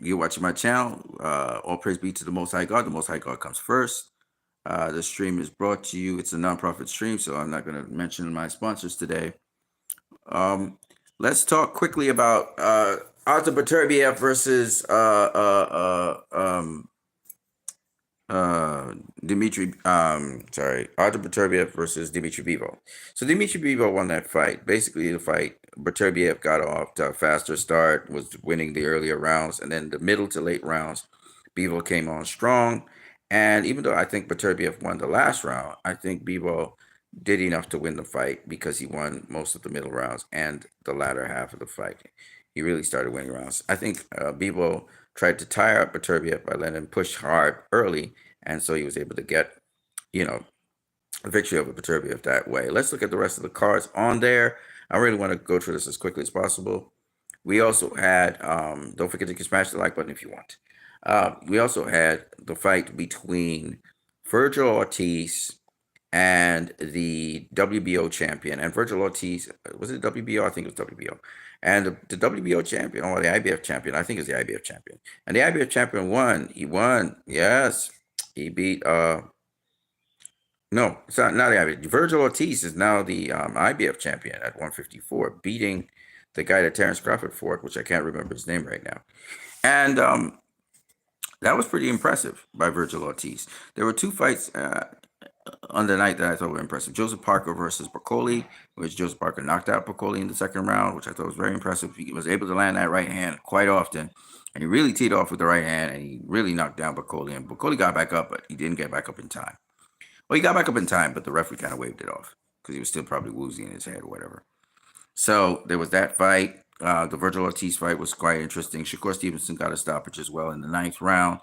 You're watching my channel. All praise be to the Most High God. The Most High God comes first. The stream is brought to you. It's a nonprofit stream, so I'm not going to mention my sponsors today. Um, let's talk quickly about Arthur Beterbiev versus uh, Dimitri. Arthur Beterbiev versus Dimitri Bivol. So Dimitri Bivol won that fight. Basically, the fight, Beterbiev got off to a faster start, was winning the earlier rounds, and then the middle to late rounds, Bivol came on strong. And even though I think Beterbiev won the last round, I think Bivol did enough to win the fight because he won most of the middle rounds and the latter half of the fight. He really started winning rounds. I think Bivol tried to tire up Beterbiev by letting him push hard early, and so he was able to get, you know, a victory over Beterbiev that way. Let's look at the rest of the cards on there. I really want to go through this as quickly as possible. We also had, don't forget to smash the like button if you want. We also had the fight between Virgil Ortiz and the WBO champion. And Virgil Ortiz, was it WBO? I think it was WBO. And the WBO champion, or the IBF champion, I think it's the IBF champion. And the IBF champion won. He won. Yes. He beat no, it's not the IBF. Virgil Ortiz is now the IBF champion at 154, beating the guy that Terrence Crawford fought, which I can't remember his name right now. And that was pretty impressive by Virgil Ortiz. There were two fights on the night that I thought were impressive. Joseph Parker versus Piccoli, which Joseph Parker knocked out Piccoli in the second round, which I thought was very impressive. He was able to land that right hand quite often, and he really teed off with the right hand, and he really knocked down Piccoli. And Piccoli got back up, but he didn't get back up in time. Well, he got back up in time, but the referee kind of waved it off because he was still probably woozy in his head or whatever. So there was that fight. The Virgil Ortiz fight was quite interesting. Shakur Stevenson got a stoppage as well in the ninth round.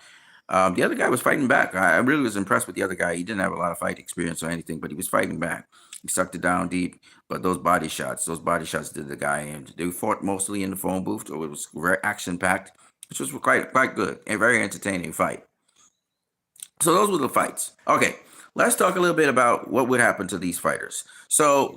The other guy was fighting back. I really was impressed with the other guy. He didn't have a lot of fight experience or anything, but he was fighting back. He sucked it down deep. But those body shots did the guy in. They fought mostly in the phone booth, so it was very action packed, which was quite good and very entertaining fight. So those were the fights. Okay, let's talk a little bit about what would happen to these fighters. So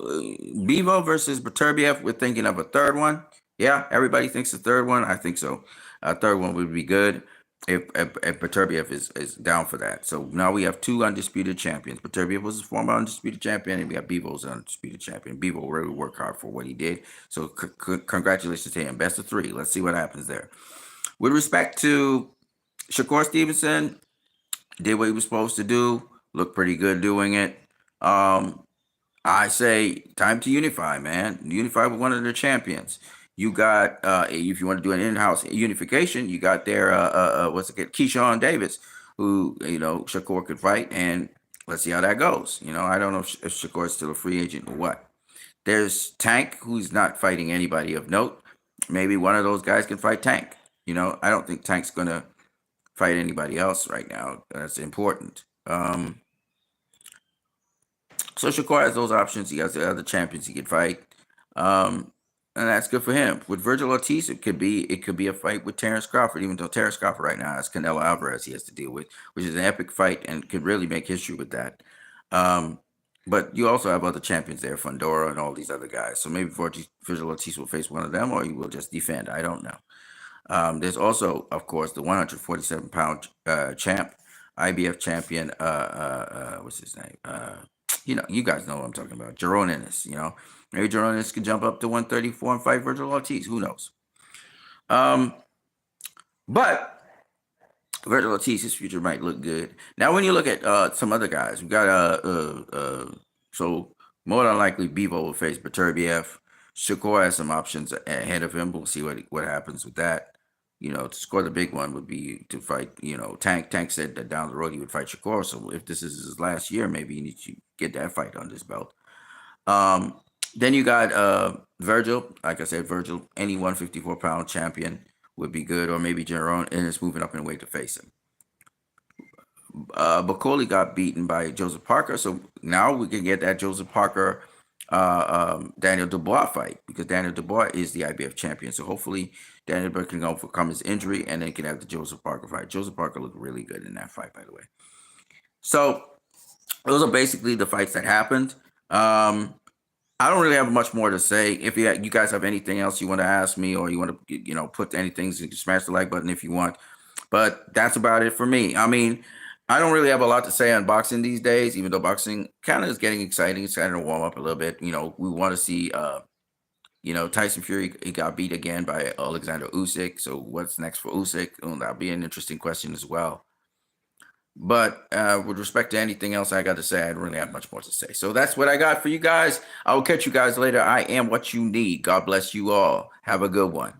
Bivol versus Beterbiev, we're thinking of a third one. Yeah, everybody thinks a third one. I think so. A third one would be good if Beterbiev is down for that. So now we have two undisputed champions. Beterbiev was a former undisputed champion, and we have Bivol's undisputed champion. Bivol really worked hard for what he did. So congratulations to him. Best of three. Let's see what happens there. With respect to Shakur Stevenson, did what he was supposed to do. Looked pretty good doing it. I say time to unify, man. Unify with one of the champions. You got if you want to do an in-house unification, you got there Keyshawn Davis, who Shakur could fight, and let's see how that goes. I don't know if Shakur is still a free agent or what. There's Tank, who's not fighting anybody of note. Maybe one of those guys can fight Tank. I don't think Tank's gonna fight anybody else right now. That's important. So Shakur has those options. He has the other champions he could fight. And that's good for him. With Virgil Ortiz, it could be a fight with Terrence Crawford, even though Terrence Crawford right now has Canelo Alvarez he has to deal with, which is an epic fight and could really make history with that. But you also have other champions there, Fundora and all these other guys. So maybe Virgil Ortiz will face one of them, or he will just defend. I don't know. There's also, of course, the 147-pound champ, IBF champion. What's his name? You guys know what I'm talking about. Jerome Ennis. Maybe Jerome Ennis could jump up to 134 and fight Virgil Ortiz. Who knows? But Virgil Ortiz, his future might look good. Now, when you look at some other guys, we got so more than likely Bivol will face Beterbiev. Shakur has some options ahead of him. We'll see what happens with that. To score the big one would be to fight, Tank. Tank said that down the road he would fight Shakur. So if this is his last year, maybe he needs to get that fight under his belt. Then you got Virgil. Like I said, Virgil, any 154-pound champion would be good, or maybe Jerome Ennis moving up in weight to face him. Bacoli got beaten by Joseph Parker, so now we can get that Joseph Parker Daniel Dubois fight, because Daniel Dubois is the IBF champion. So hopefully Daniel Dubois can overcome his injury and then can have the Joseph Parker fight. Joseph Parker looked really good in that fight, by the way. So those are basically the fights that happened. I don't really have much more to say. If you guys have anything else you want to ask me, or you want to, put anything, you can smash the like button if you want. But that's about it for me. I mean, I don't really have a lot to say on boxing these days, even though boxing kind of is getting exciting. It's starting to warm up a little bit. We want to see, Tyson Fury, he got beat again by Alexander Usyk. So what's next for Usyk? Oh, that'll be an interesting question as well. But with respect to anything else I got to say, I don't really have much more to say. So that's what I got for you guys. I will catch you guys later. I am what you need. God bless you all. Have a good one.